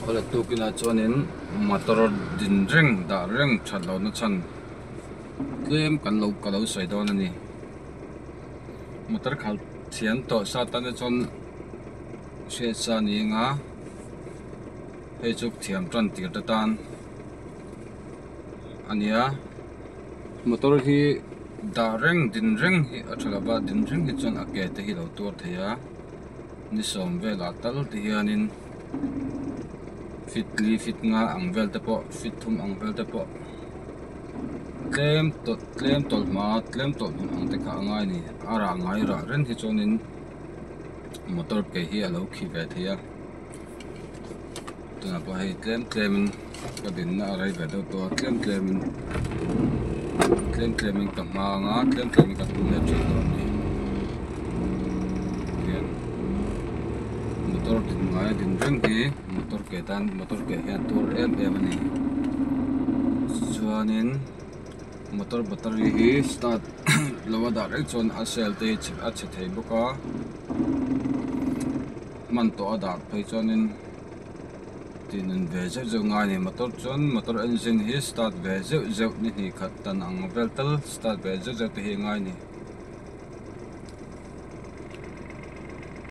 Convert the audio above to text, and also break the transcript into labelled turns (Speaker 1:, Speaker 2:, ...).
Speaker 1: Ola tukina chuanin motor din reng da reng that lo na chan tlem kan lo soi dawn ani motor khal thian to sa tan chon se cha ni nga he chuk thiam tran tir ta tan ania motor hi da reng din reng hi athalaba din reng hi chon ake te hi lo tur theya ni som vela tal ti hianin fit nga ang vel te po fit thum ang vel te po tlem tol ma tlem tol ang te kha ngai ni ara ngai ra ren hi chonin motor ke hi alo khi ve thia tuna pa hei tlem ka din na rai ve do to tlem ka ma nga tlem ka tu le chi do ni motor din ngai din reng ki motor ke hian tur em ani chuanin motor battery hi start lowa da rek chon a cell te a che thei boka man to ada phei chonin tinin ve zeu ngai ni motor engine hi start ve zeu ni khat tan ang vel tal start ve zeu te hi ngai ni